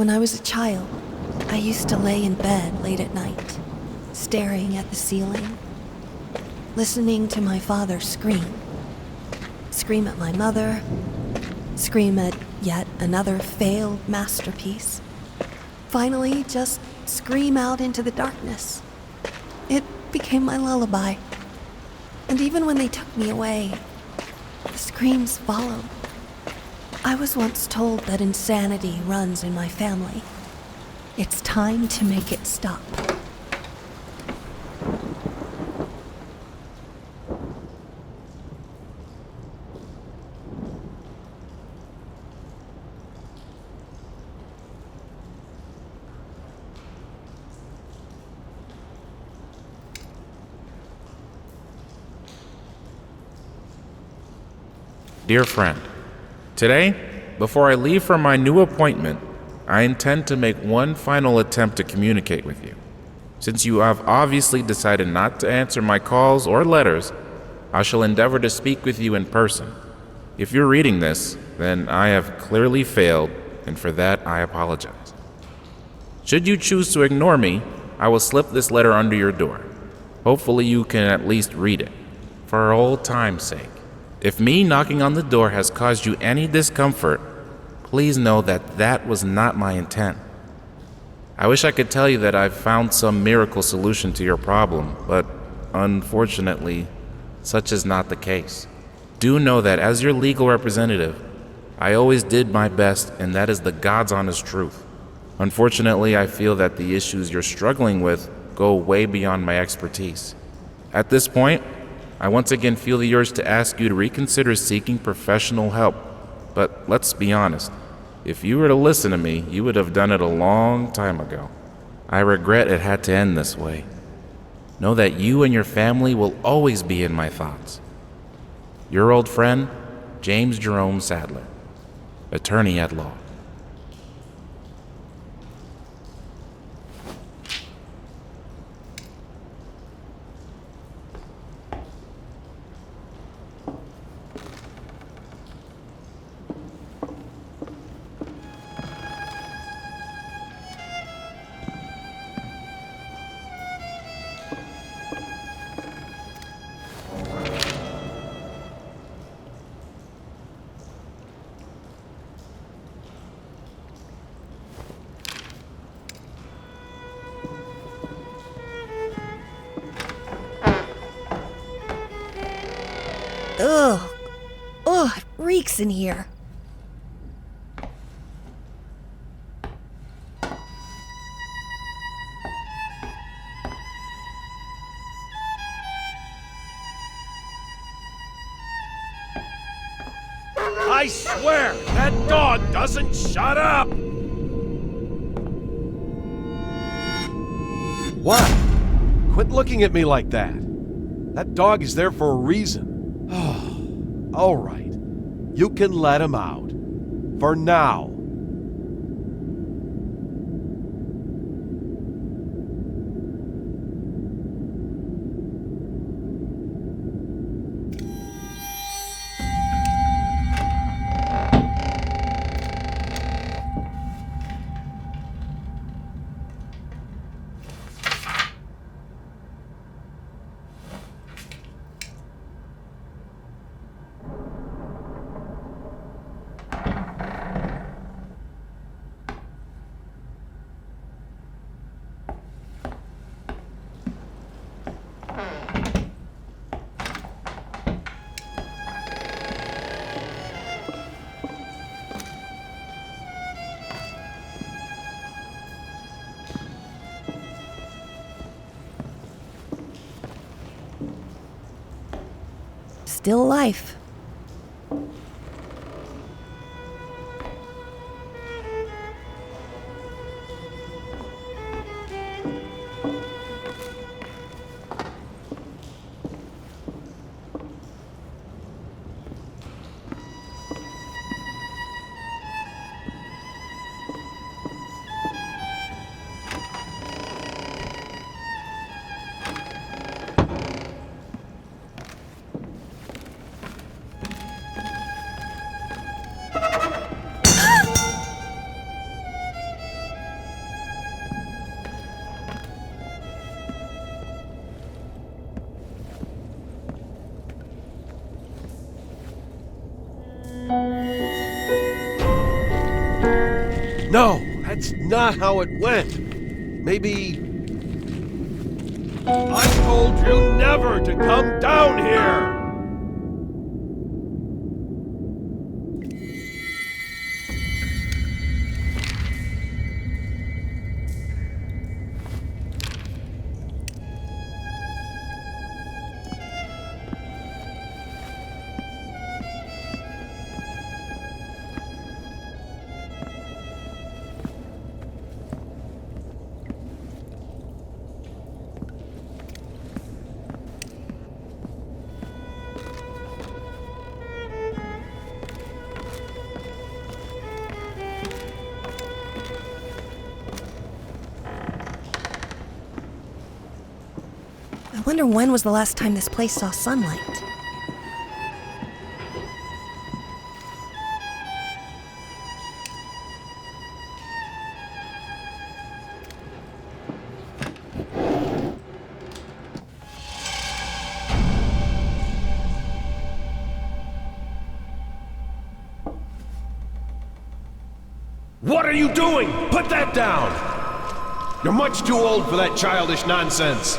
When I was a child, I used to lay in bed late at night, staring at the ceiling, listening to my father scream. Scream at my mother, scream at yet another failed masterpiece. Finally, just scream out into the darkness. It became my lullaby. And even when they took me away, the screams followed. I was once told that insanity runs in my family. It's time to make it stop. Dear friend, today, before I leave for my new appointment, I intend to make one final attempt to communicate with you. Since you have obviously decided not to answer my calls or letters, I shall endeavor to speak with you in person. If you're reading this, then I have clearly failed, and for that I apologize. Should you choose to ignore me, I will slip this letter under your door. Hopefully you can at least read it, for old time's sake. If me knocking on the door has caused you any discomfort, please know that that was not my intent. I wish I could tell you that I've found some miracle solution to your problem, but unfortunately, such is not the case. Do know that as your legal representative, I always did my best, and that is the God's honest truth. Unfortunately, I feel that the issues you're struggling with go way beyond my expertise. At this point, I once again feel the urge to ask you to reconsider seeking professional help. But let's be honest, if you were to listen to me, you would have done it a long time ago. I regret it had to end this way. Know that you and your family will always be in my thoughts. Your old friend, James Jerome Sadler, attorney at law. Ugh. Ugh, it reeks in here. I swear, that dog doesn't shut up! What? Quit looking at me like that. That dog is there for a reason. Oh, all right. You can let him out. For now. Still life. That's not how it went. Maybe... I told you never to come down here! I wonder when was the last time this place saw sunlight? What are you doing? Put that down! You're much too old for that childish nonsense.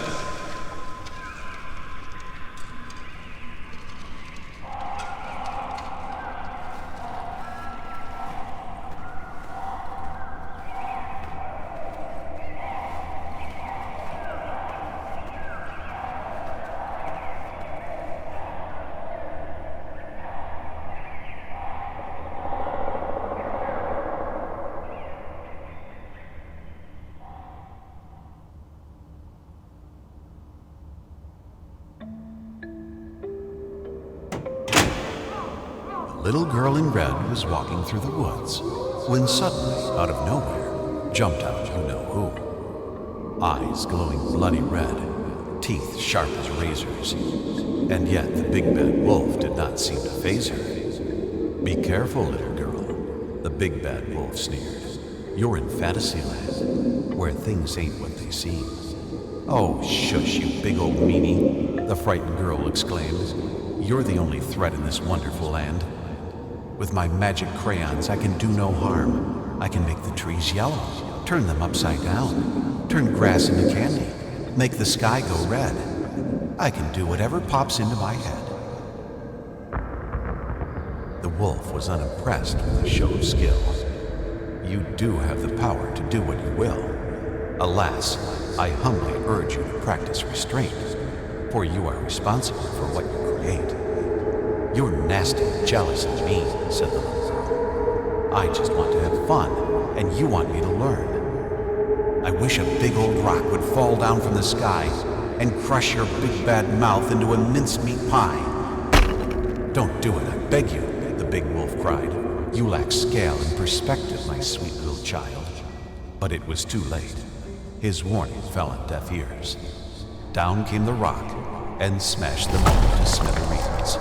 A little girl in red was walking through the woods when suddenly, out of nowhere, jumped out you know who. Eyes glowing bloody red, teeth sharp as razors, and yet the big bad wolf did not seem to faze her. "Be careful, little girl," the big bad wolf sneered. "You're in Fantasyland, where things ain't what they seem." "Oh, shush, you big old meanie," the frightened girl exclaimed. "You're the only threat in this wonderful land. With my magic crayons, I can do no harm. I can make the trees yellow, turn them upside down, turn grass into candy, make the sky go red. I can do whatever pops into my head." The wolf was unimpressed with the show of skill. "You do have the power to do what you will. Alas, I humbly urge you to practice restraint, for you are responsible for what you create." "You're nasty, jealous, and mean," said the little girl. "I just want to have fun, and you want me to learn. I wish a big old rock would fall down from the sky and crush your big bad mouth into a mincemeat pie." "Don't do it, I beg you," the big wolf cried. "You lack scale and perspective, my sweet little child." But it was too late. His warning fell on deaf ears. Down came the rock and smashed them all to smithereens.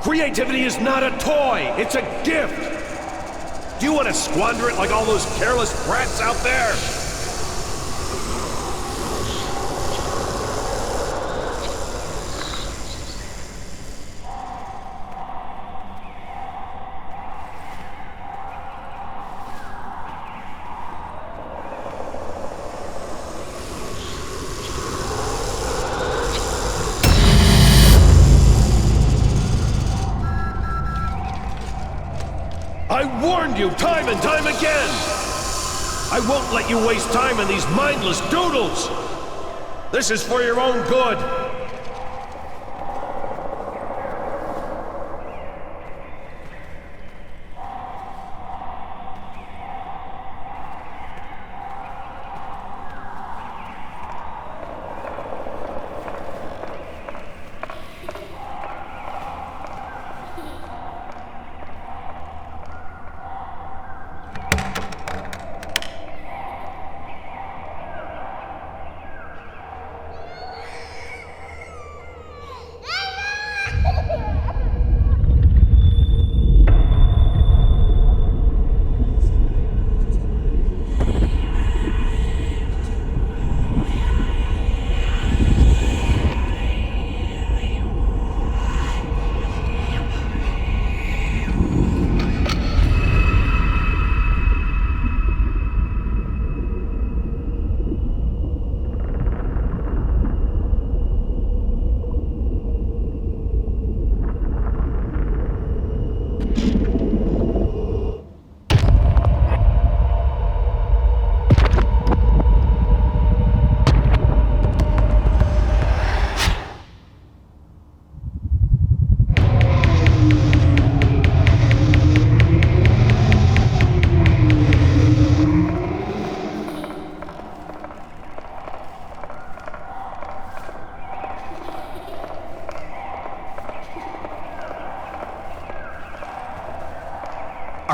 Creativity is not a toy, it's a gift! Do you want to squander it like all those careless brats out there? I warned you time and time again! I won't let you waste time on these mindless doodles! This is for your own good.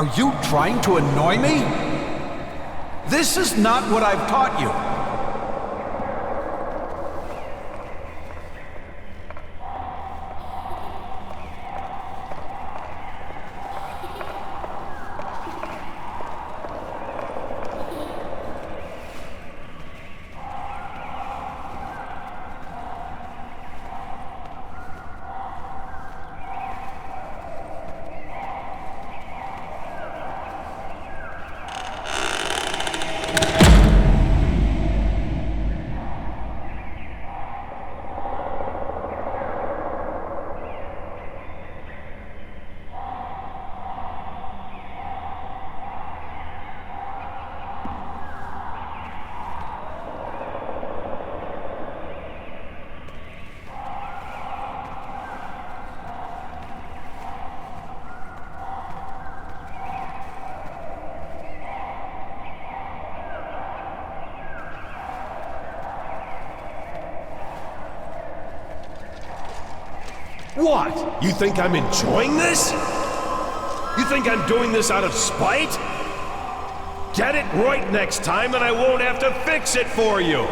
Are you trying to annoy me? This is not what I've taught you. What? You think I'm enjoying this? You think I'm doing this out of spite? Get it right next time and I won't have to fix it for you!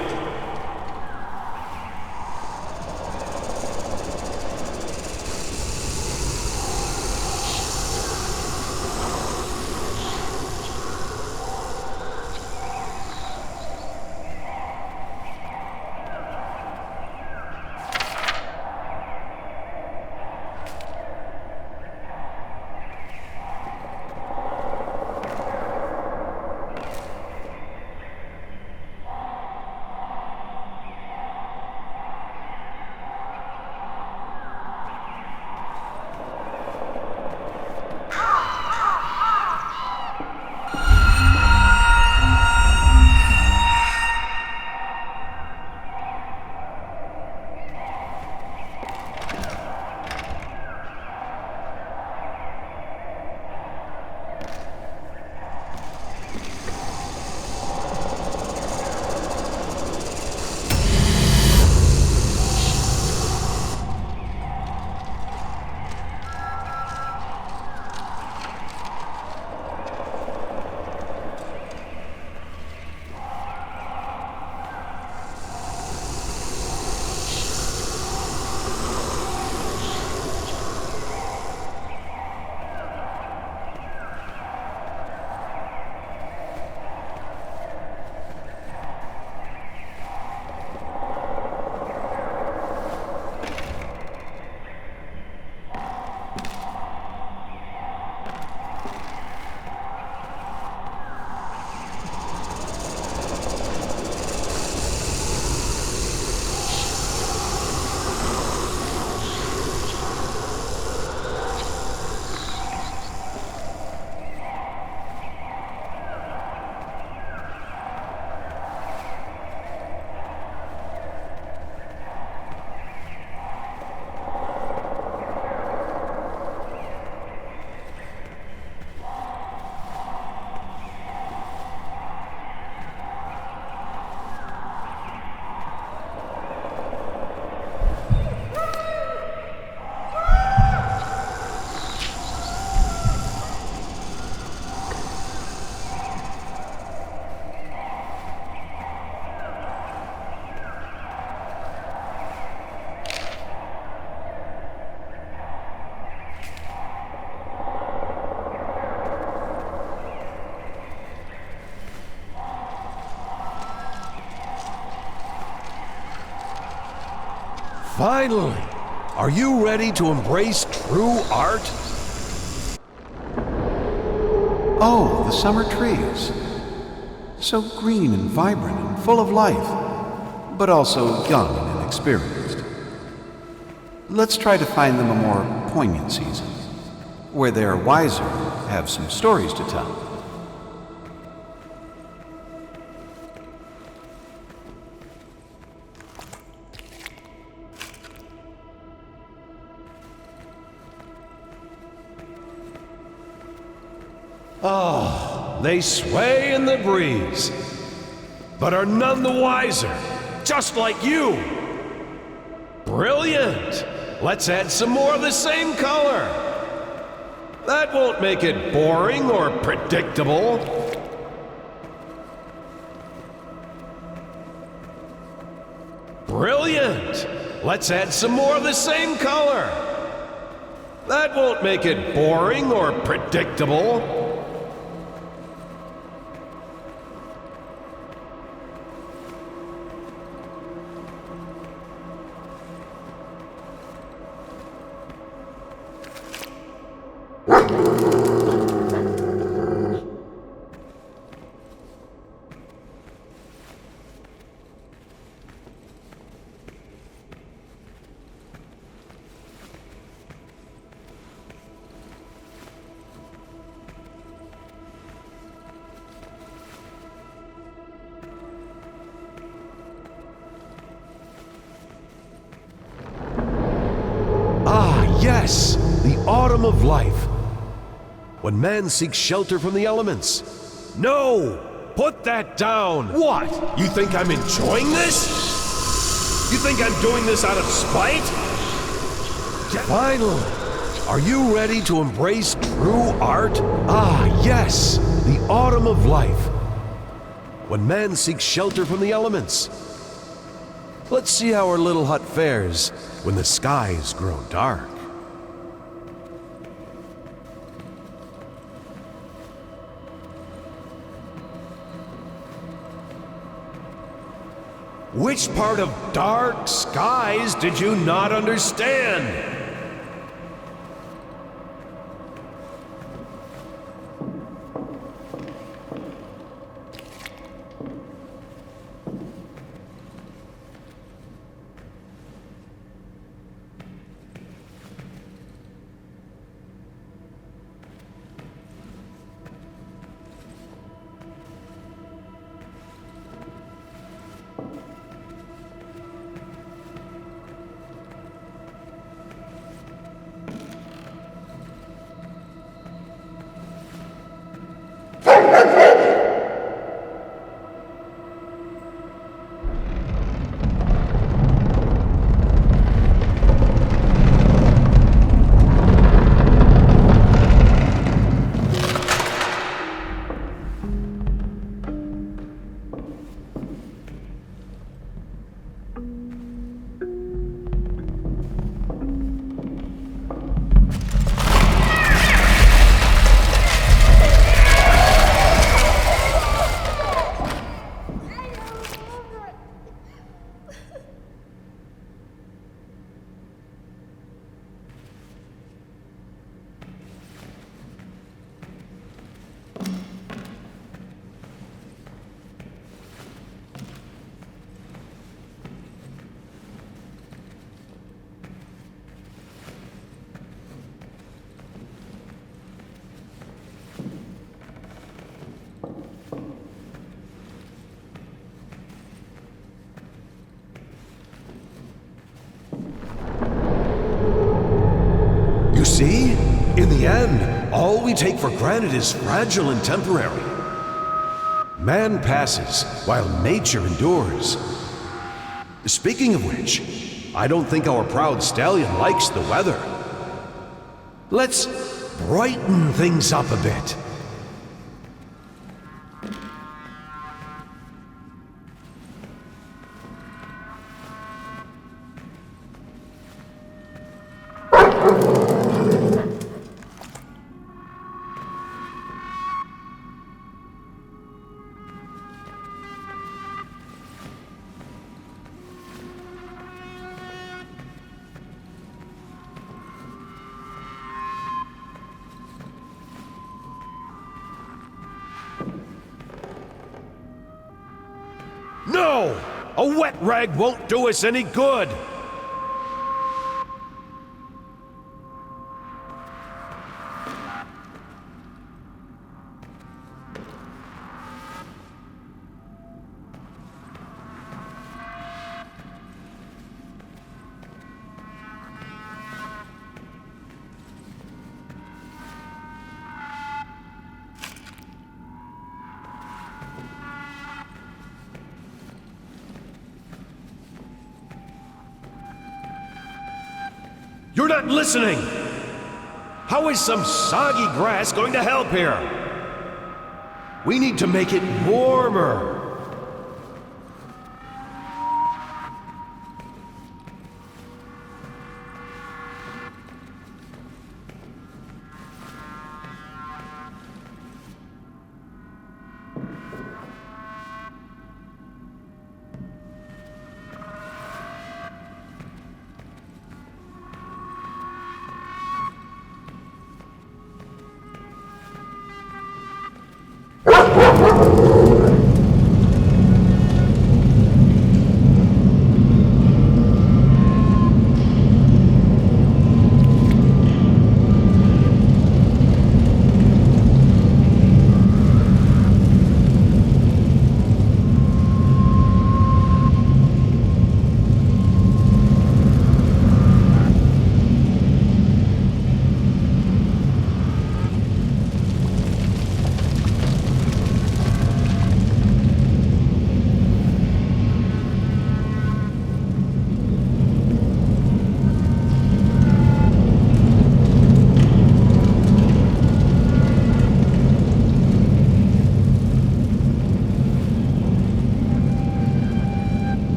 Finally! Are you ready to embrace true art? Oh, the summer trees. So green and vibrant and full of life, but also young and inexperienced. Let's try to find them a more poignant season, where they are wiser, have some stories to tell. Oh, they sway in the breeze, but are none the wiser, just like you. Brilliant! Let's add some more of the same color. That won't make it boring or predictable. Brilliant! Let's add some more of the same color. That won't make it boring or predictable. Yes, the autumn of life. When man seeks shelter from the elements. No! Put that down! What? You think I'm enjoying this? You think I'm doing this out of spite? Finally! Are you ready to embrace true art? Ah, yes! The autumn of life. When man seeks shelter from the elements. Let's see how our little hut fares when the skies grow dark. Which part of dark skies did you not understand? You see? In the end, all we take for granted is fragile and temporary. Man passes while nature endures. Speaking of which, I don't think our proud stallion likes the weather. Let's brighten things up a bit. No! A wet rag won't do us any good! You're not listening! How is some soggy grass going to help here? We need to make it warmer.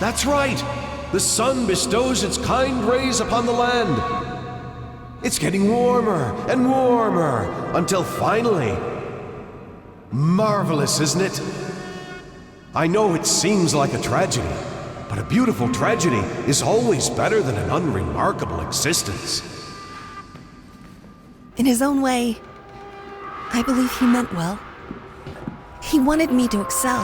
That's right! The sun bestows its kind rays upon the land. It's getting warmer and warmer until finally... Marvelous, isn't it? I know it seems like a tragedy, but a beautiful tragedy is always better than an unremarkable existence. In his own way, I believe he meant well. He wanted me to excel,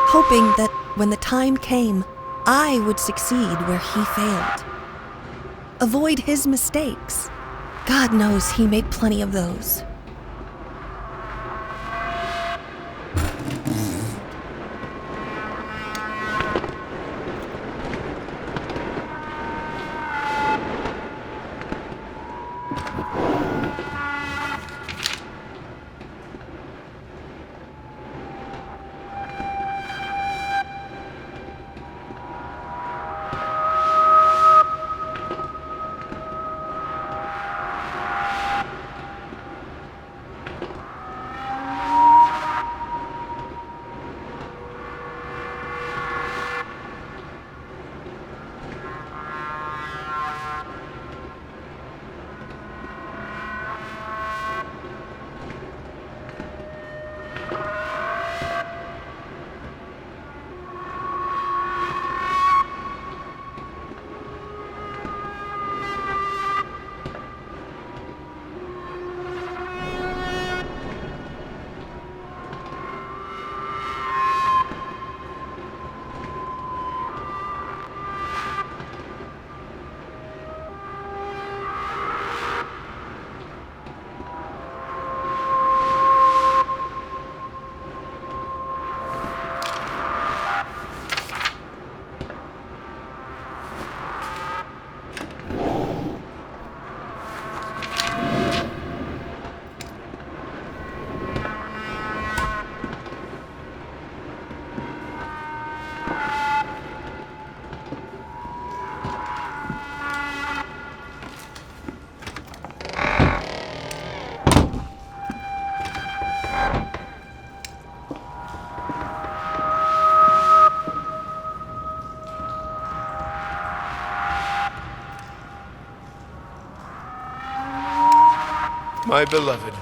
hoping that when the time came, I would succeed where he failed. Avoid his mistakes. God knows he made plenty of those. My beloved,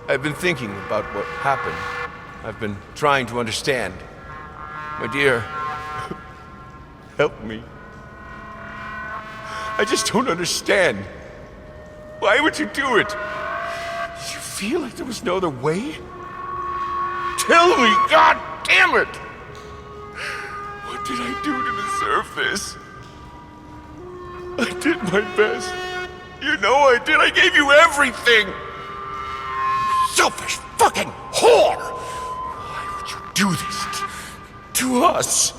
I've been thinking about what happened. I've been trying to understand. My dear, help me. I just don't understand. Why would you do it? Did you feel like there was no other way? Tell me, God damn it! What did I do to deserve this? I did my best. You know I did. I gave you everything. Selfish fucking whore! Why would you do this to us?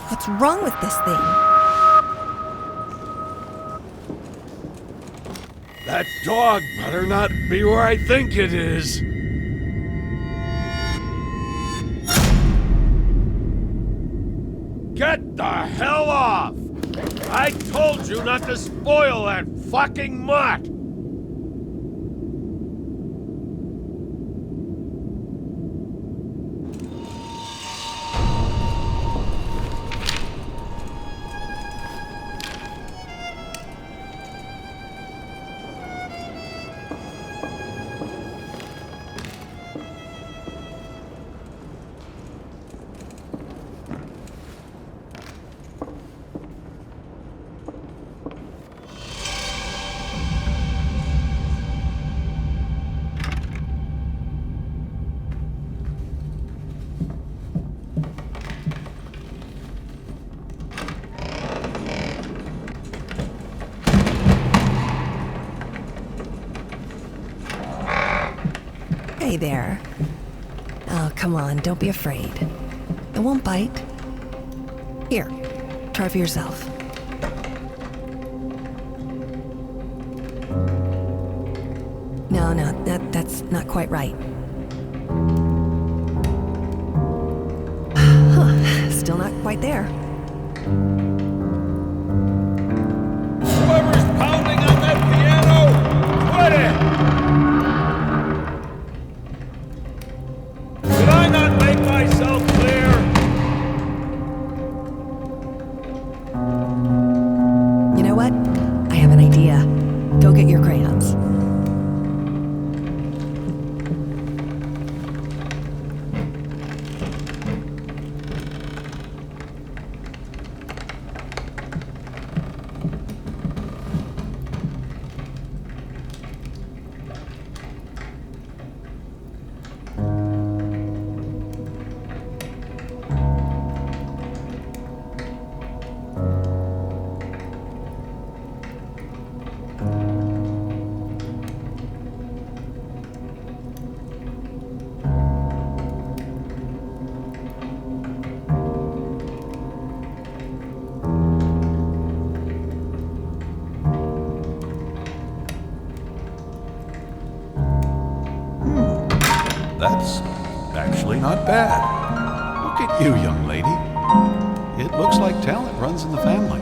What's wrong with this thing? That dog better not be where I think it is. Get the hell off! I told you not to spoil that fucking mutt! Hey there. Oh, come on, don't be afraid. It won't bite. Here, try for yourself. No, that's not quite right. Still not quite there. Whoever's pounding on that piano, quit it! Did I not make myself clear? You know what? I have an idea. Go get your crayons. That's actually not bad. Look at you, young lady. It looks like talent runs in the family.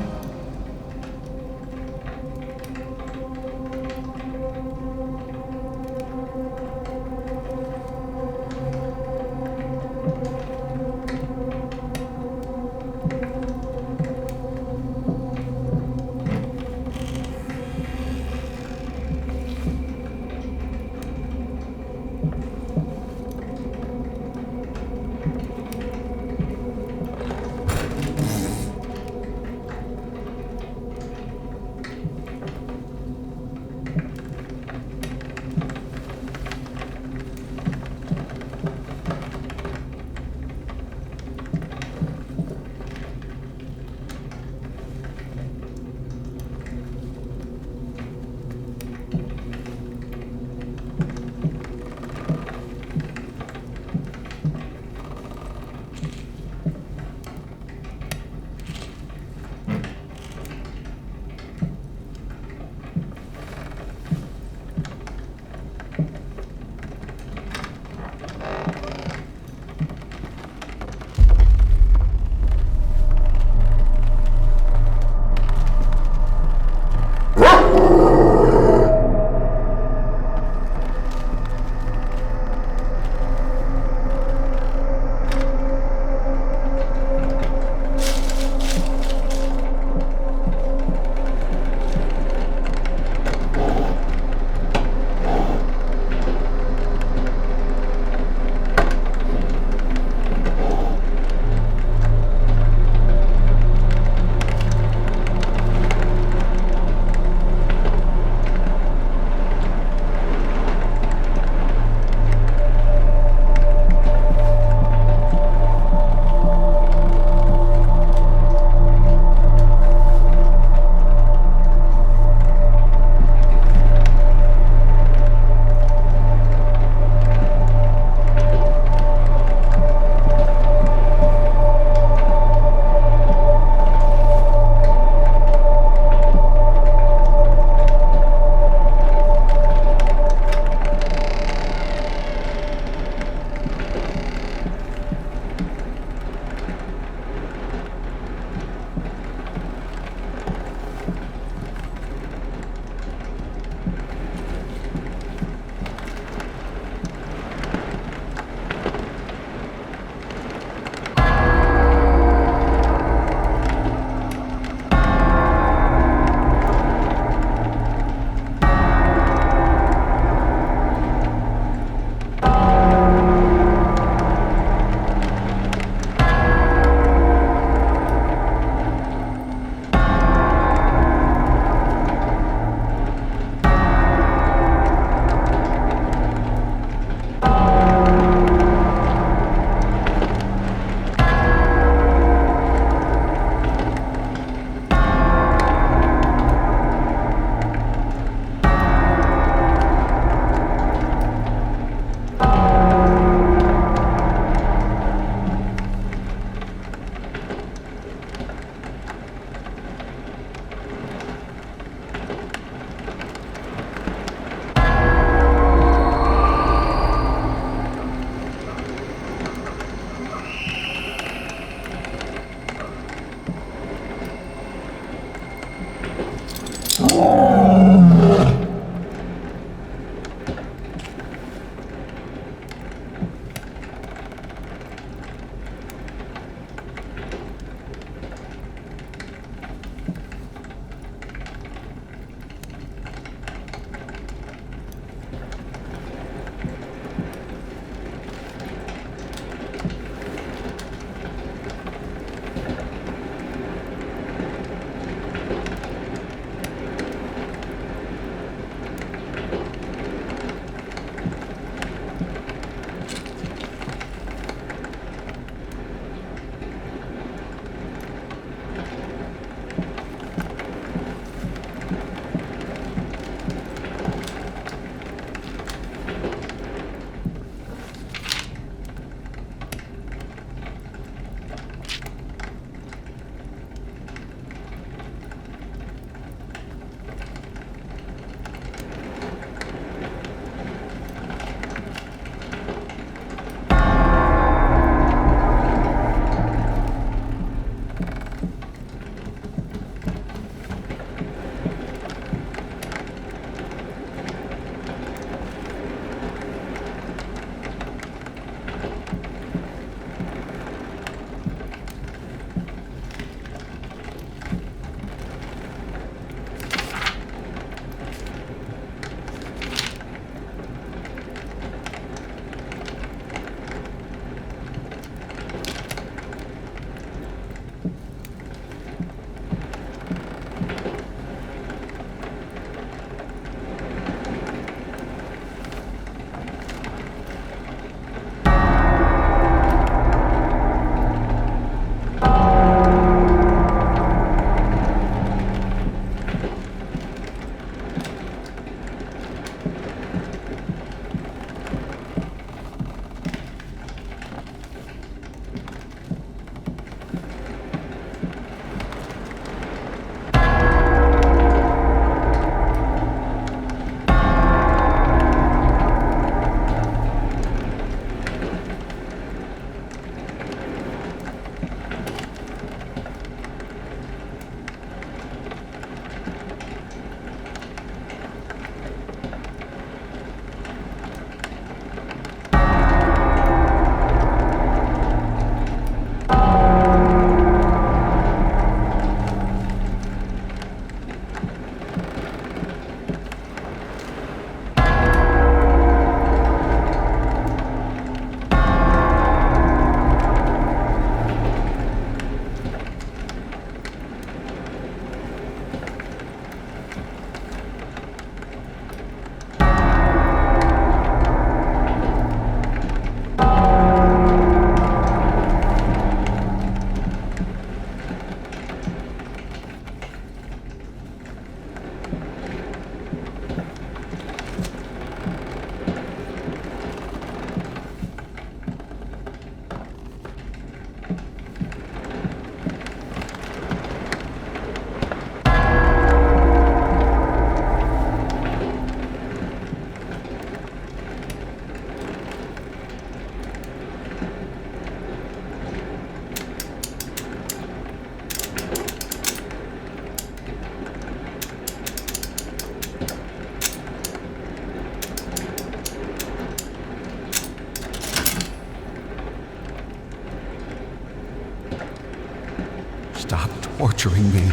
torturing me.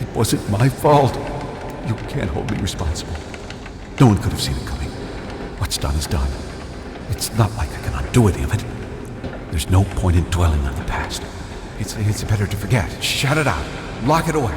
It wasn't my fault. You can't hold me responsible. No one could have seen it coming. What's done is done. It's not like I can undo any of it. There's no point in dwelling on the past. It's better to forget. Shut it out. Lock it away.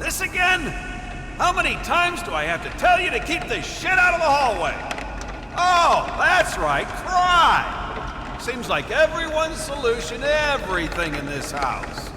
This again? How many times do I have to tell you to keep this shit out of the hallway? Oh, that's right, cry! Seems like everyone's solution to everything in this house.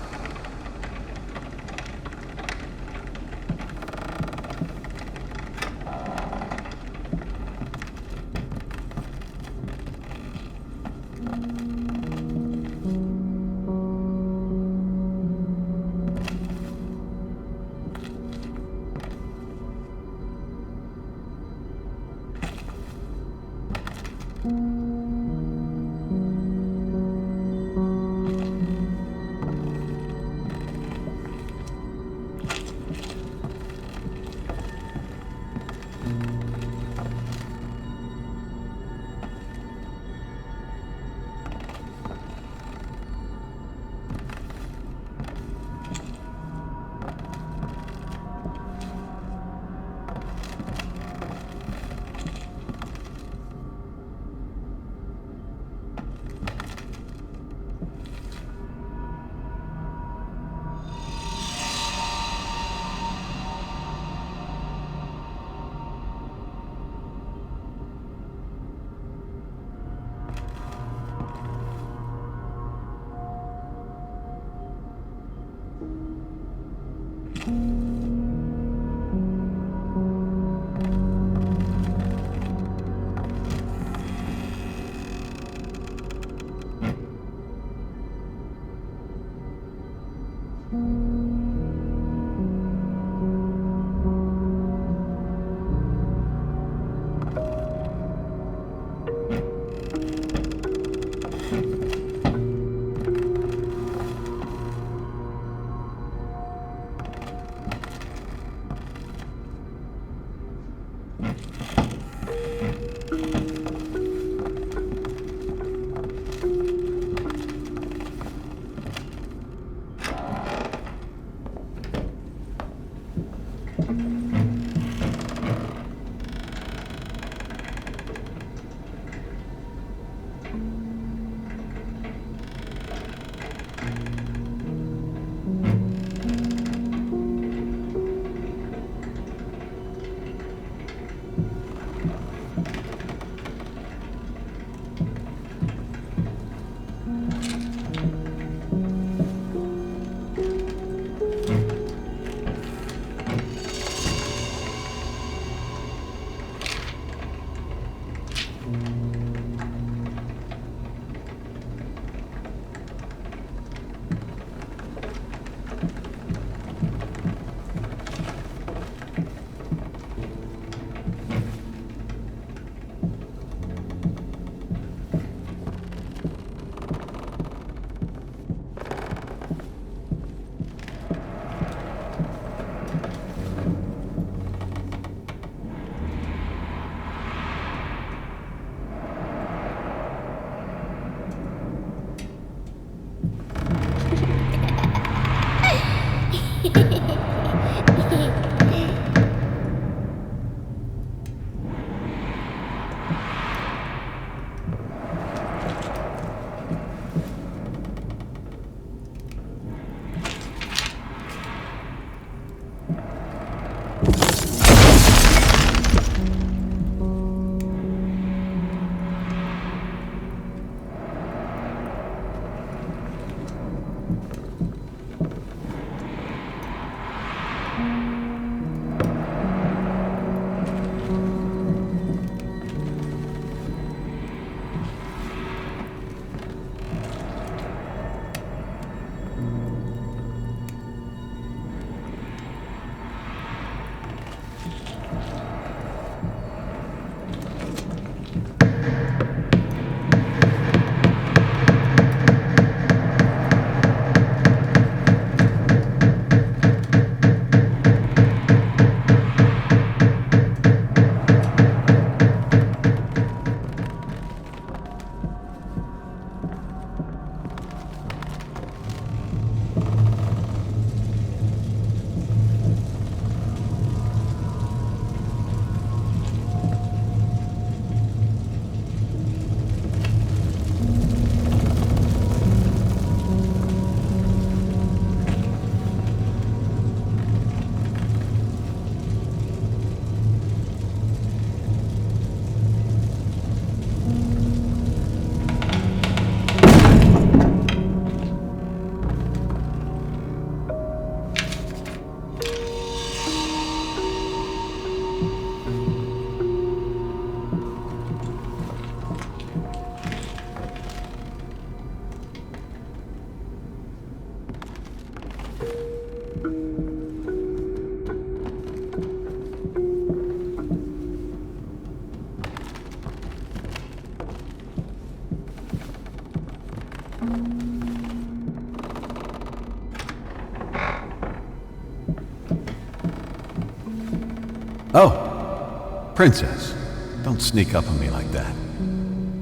Oh, Princess, don't sneak up on me like that.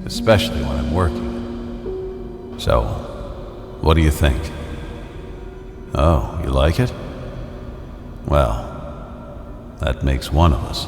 Especially when I'm working. So, what do you think? Oh, you like it? Well, that makes one of us.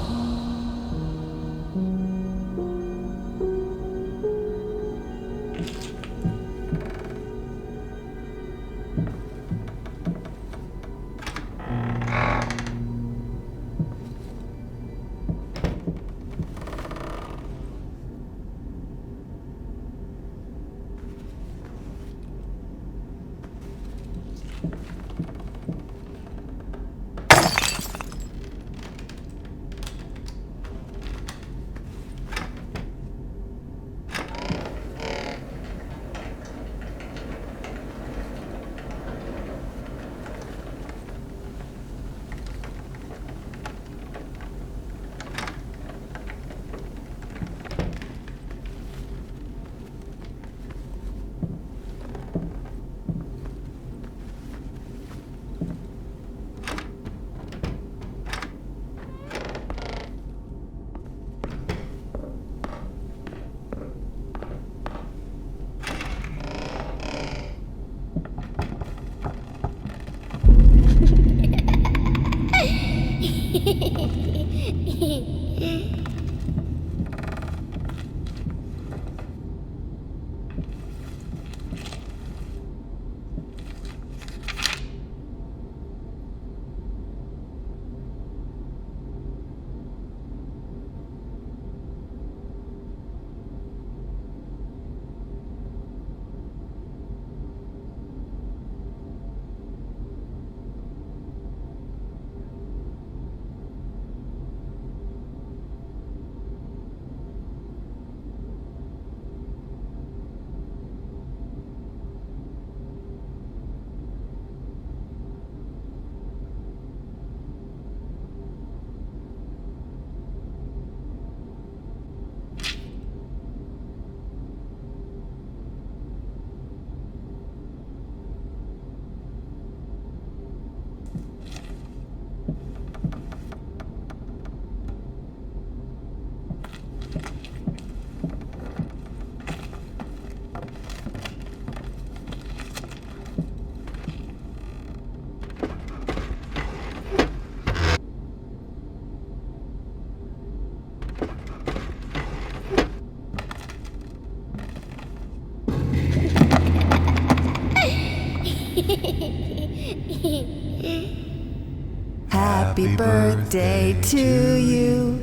Happy birthday to you.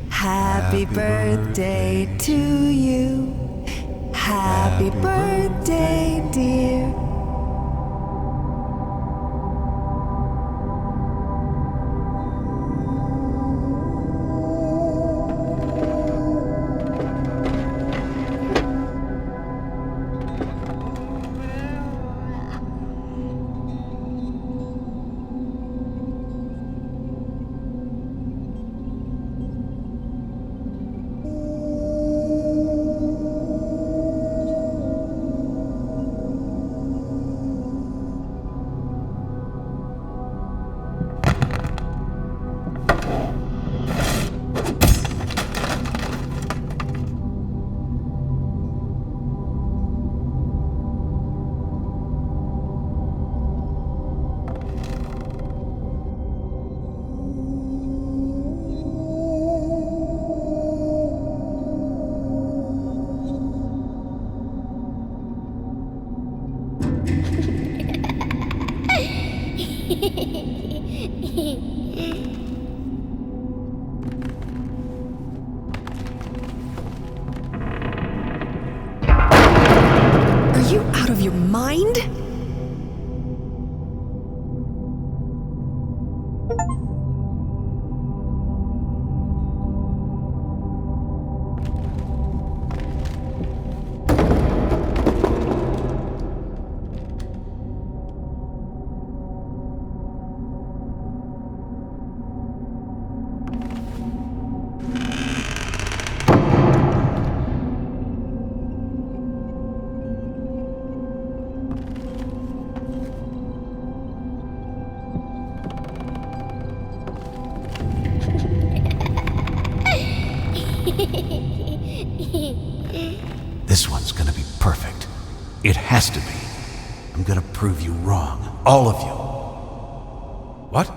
Happy birthday to you. Happy birthday, dear. Are you out of your mind? This one's gonna be perfect. It has to be. I'm gonna prove you wrong. All of you. What?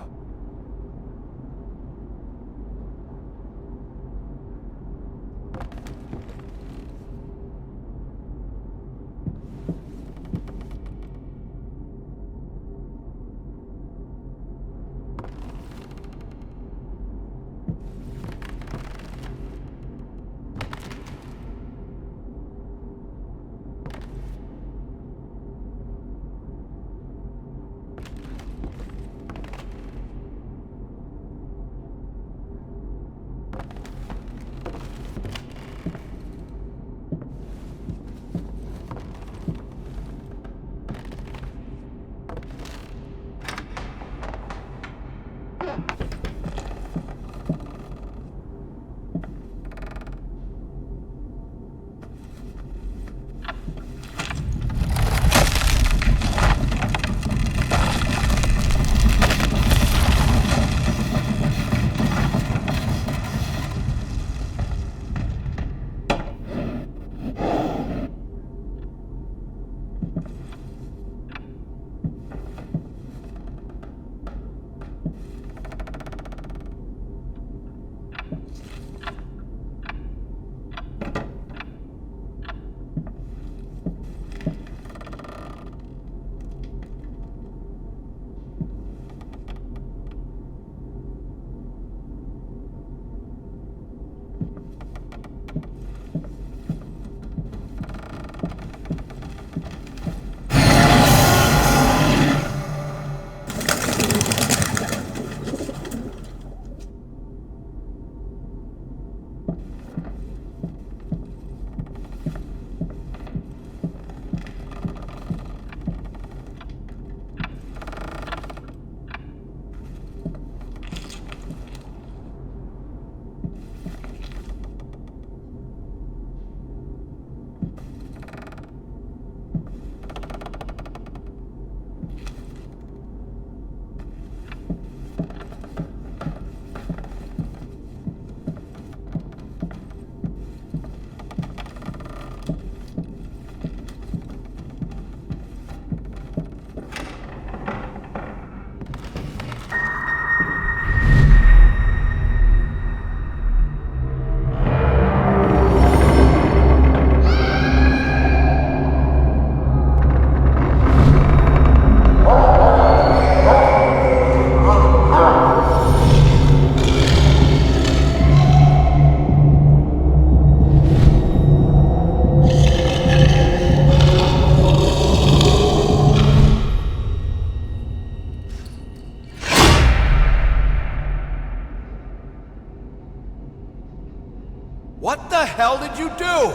What the hell did you do?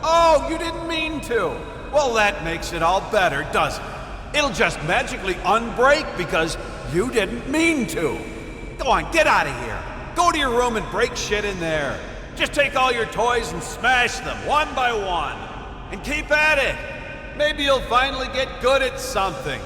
Oh, you didn't mean to. Well, that makes it all better, doesn't it? It'll just magically unbreak because you didn't mean to. Go on, get out of here. Go to your room and break shit in there. Just take all your toys and smash them one by one. And keep at it. Maybe you'll finally get good at something.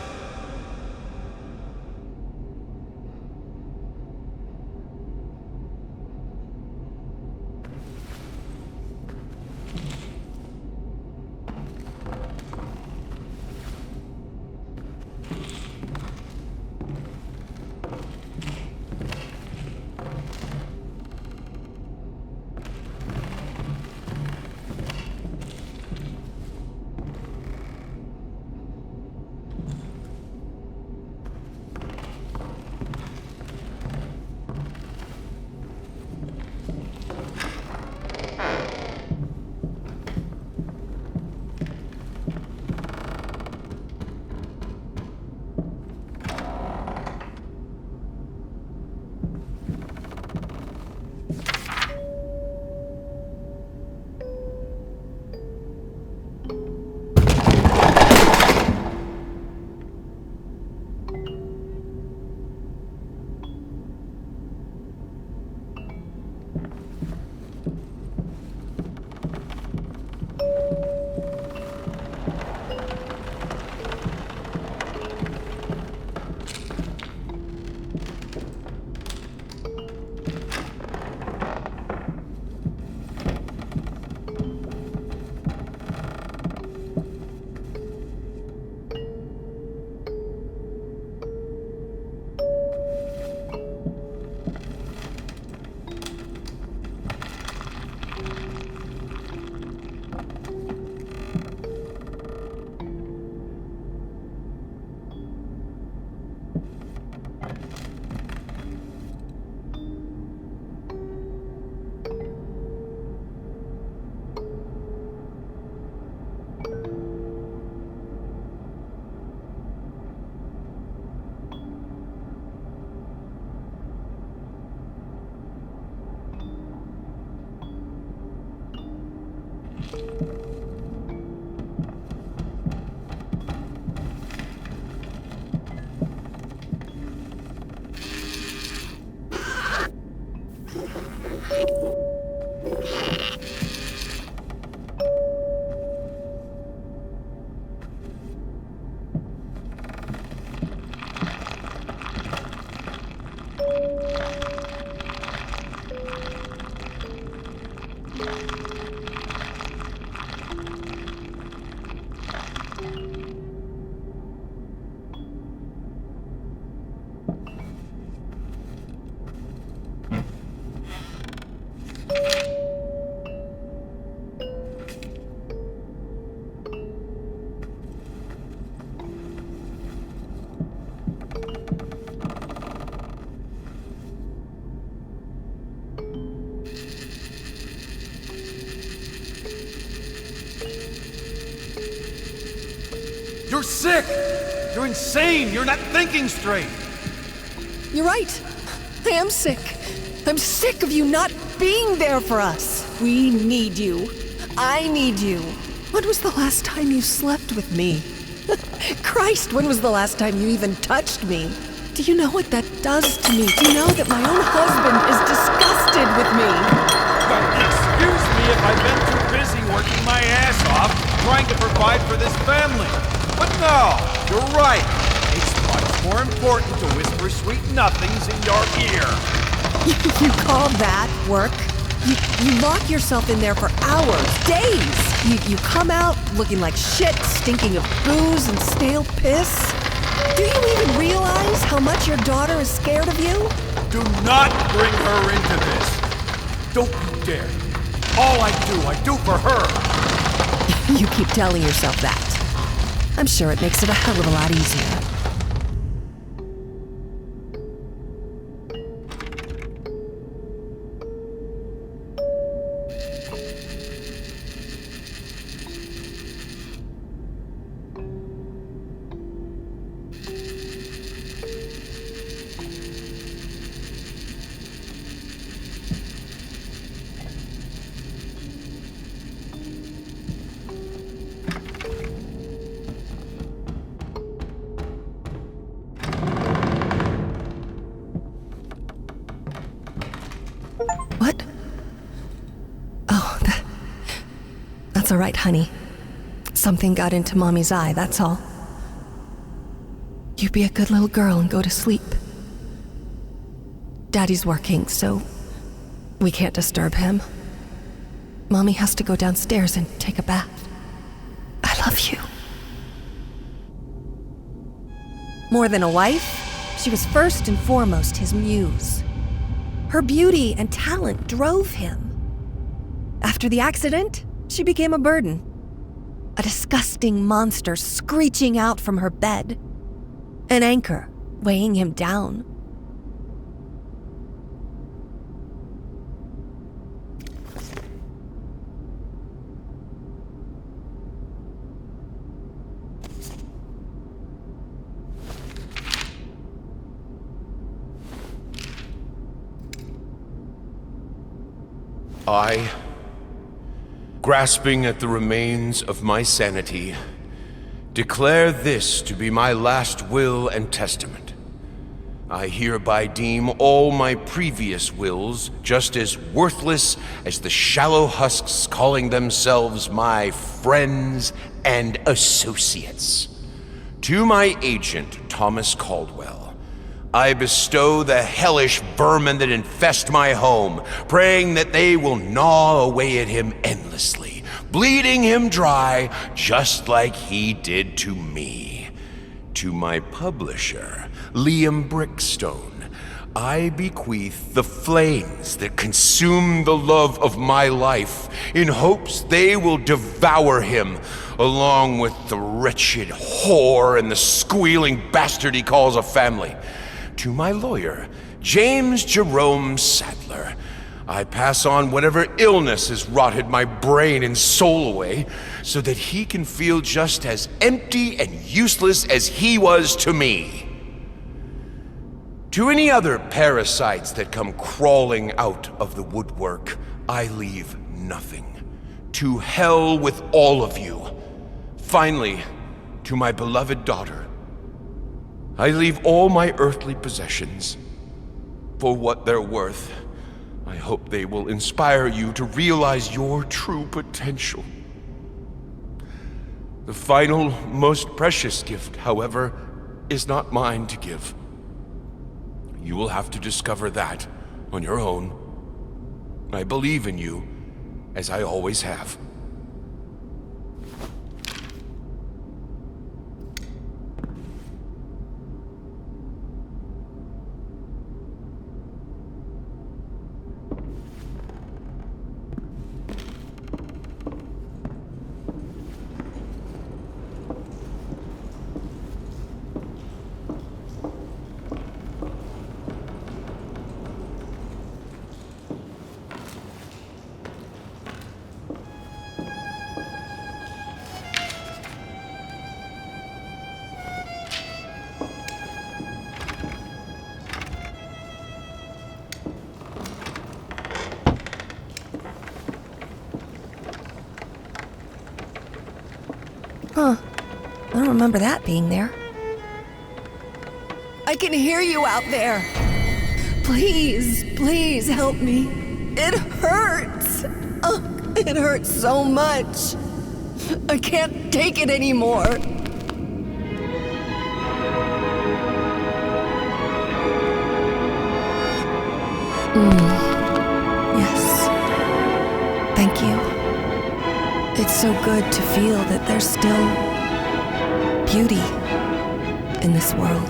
You're sick! You're insane! You're not thinking straight! You're right. I am sick. I'm sick of you not being there for us. We need you. I need you. When was the last time you slept with me? Christ, when was the last time you even touched me? Do you know what that does to me? Do you know that my own husband is disgusted with me? Well, excuse me if I've been too busy working my ass off trying to provide for this family. But no, you're right. It's much more important to whisper sweet nothings in your ear. You call that work? You lock yourself in there for hours, days. You come out looking like shit, stinking of booze and stale piss. Do you even realize how much your daughter is scared of you? Do not bring her into this. Don't you dare. All I do for her. You keep telling yourself that. I'm sure it makes it a hell of a lot easier. What? Oh, that's all right, honey. Something got into Mommy's eye, that's all. You be a good little girl and go to sleep. Daddy's working, so we can't disturb him. Mommy has to go downstairs and take a bath. I love you. More than a wife, she was first and foremost his muse. Her beauty and talent drove him. After the accident, she became a burden. A disgusting monster screeching out from her bed. An anchor weighing him down. I, grasping at the remains of my sanity, declare this to be my last will and testament. I hereby deem all my previous wills just as worthless as the shallow husks calling themselves my friends and associates. To my agent, Thomas Caldwell, I bestow the hellish vermin that infest my home, praying that they will gnaw away at him endlessly, bleeding him dry just like he did to me. To my publisher, Liam Brickstone, I bequeath the flames that consume the love of my life in hopes they will devour him, along with the wretched whore and the squealing bastard he calls a family. To my lawyer, James Jerome Sadler, I pass on whatever illness has rotted my brain and soul away so that he can feel just as empty and useless as he was to me. To any other parasites that come crawling out of the woodwork, I leave nothing. To hell with all of you. Finally, to my beloved daughter, I leave all my earthly possessions. For what they're worth, I hope they will inspire you to realize your true potential. The final, most precious gift, however, is not mine to give. You will have to discover that on your own. I believe in you, as I always have. Huh. I don't remember that being there. I can hear you out there. Please, please help me. It hurts. Oh, it hurts so much. I can't take it anymore. Yes. Thank you. It's so good to feel that there's still beauty in this world.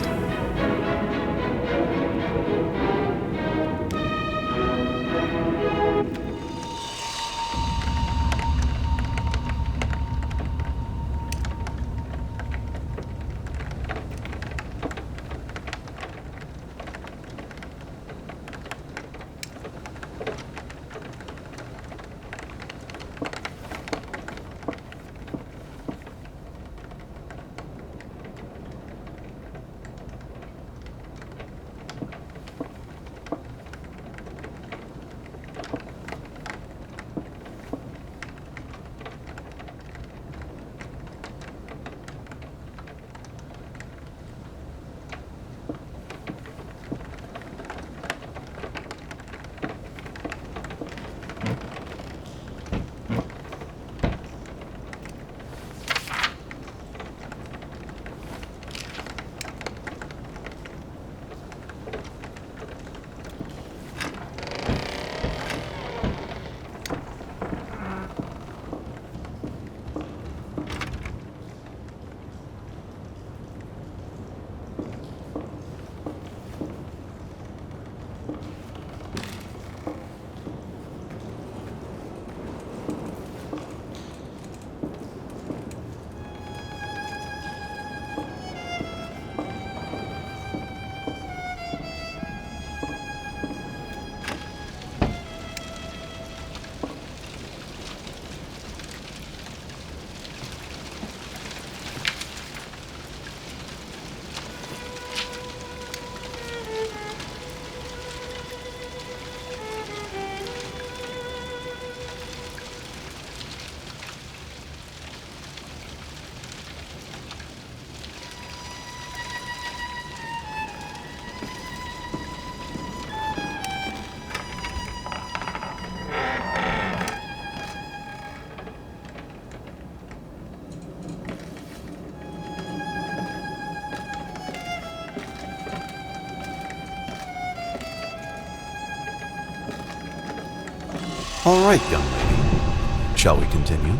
All right, young lady. Shall we continue?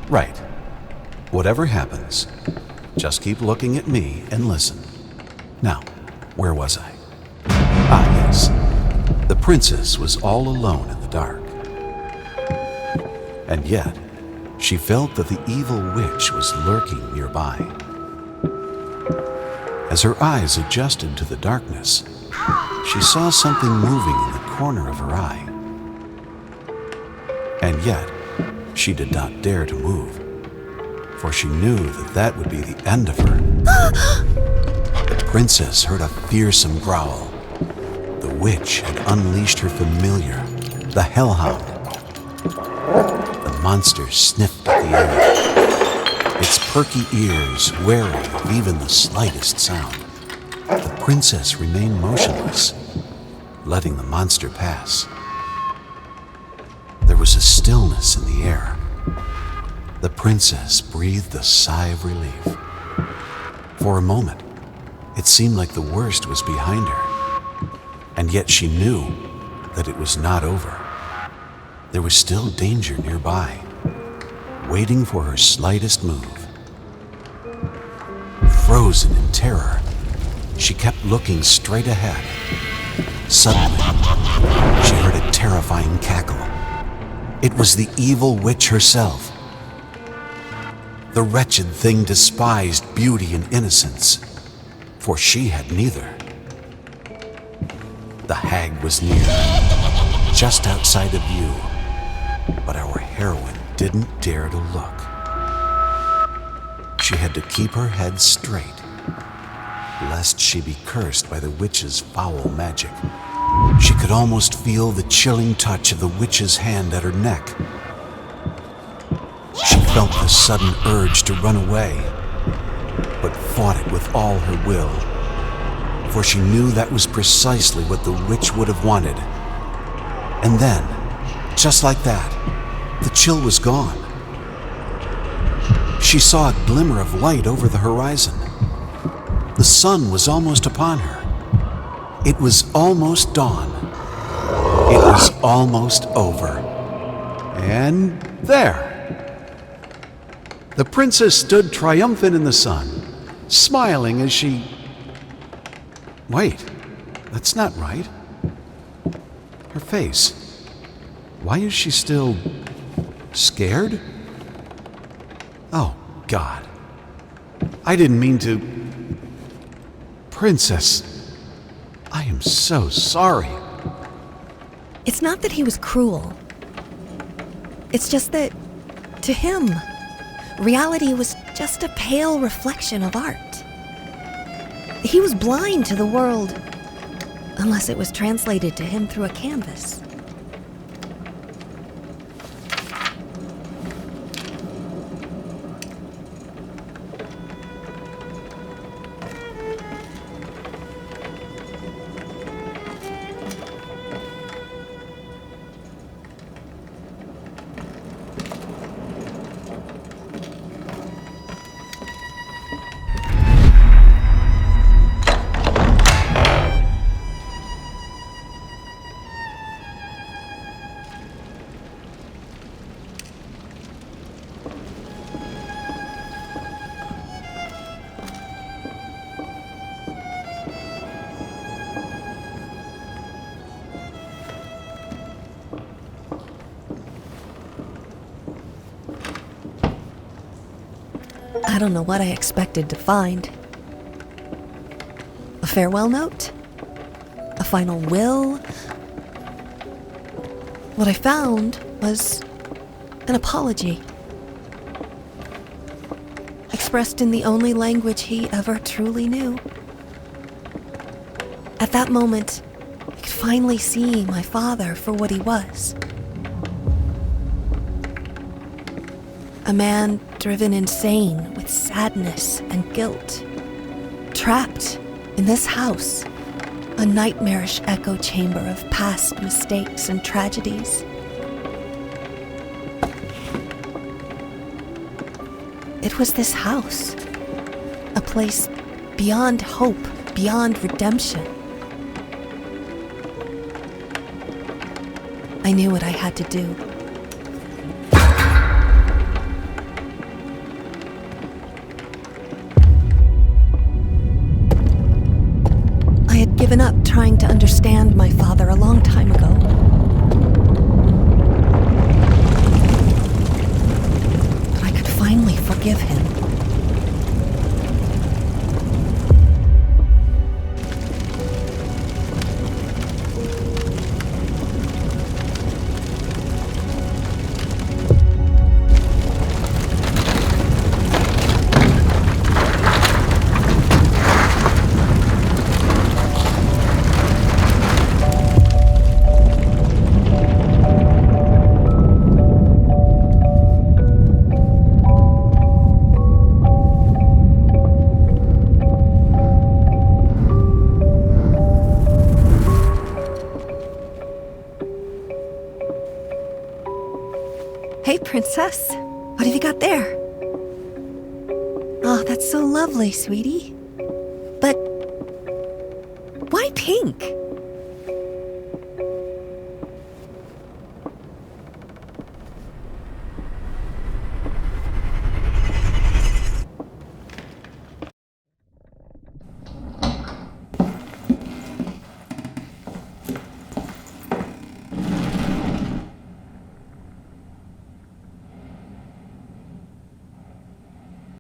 Right. Whatever happens, just keep looking at me and listen. Now, where was I? Ah, yes. The princess was all alone in the dark. And yet, she felt that the evil witch was lurking nearby. As her eyes adjusted to the darkness, she saw something moving in the corner of her eye. And yet, she did not dare to move, for she knew that that would be the end of her. The princess heard a fearsome growl. The witch had unleashed her familiar, the hellhound. The monster sniffed at the air, its perky ears wary of even the slightest sound. The princess remained motionless, letting the monster pass. There was a stillness in the air. The princess breathed a sigh of relief. For a moment, it seemed like the worst was behind her, and yet she knew that it was not over. There was still danger nearby, waiting for her slightest move. Frozen in terror, she kept looking straight ahead. Suddenly, she heard a terrifying cackle. It was the evil witch herself. The wretched thing despised beauty and innocence, for she had neither. The hag was near, just outside of view, but our heroine didn't dare to look. She had to keep her head straight, lest she be cursed by the witch's foul magic. She could almost feel the chilling touch of the witch's hand at her neck. She felt the sudden urge to run away, but fought it with all her will, for she knew that was precisely what the witch would have wanted. And then, just like that, the chill was gone. She saw a glimmer of light over the horizon. The sun was almost upon her. It was almost dawn. It was almost over. And there. The princess stood triumphant in the sun, smiling as she... Wait, that's not right. Her face. Why is she still... scared? Oh, God. I didn't mean to... Princess, I am so sorry. It's not that he was cruel. It's just that, to him, reality was just a pale reflection of art. He was blind to the world, unless it was translated to him through a canvas. I don't know what I expected to find. A farewell note? A final will? What I found was an apology, expressed in the only language he ever truly knew. At that moment, I could finally see my father for what he was. A man driven insane with sadness and guilt, trapped in this house, a nightmarish echo chamber of past mistakes and tragedies. It was this house, a place beyond hope, beyond redemption. I knew what I had to do. I had given up trying to understand my father a long time ago. But I could finally forgive him. Hey, princess. What have you got there? Oh, that's so lovely, sweetie. But why pink?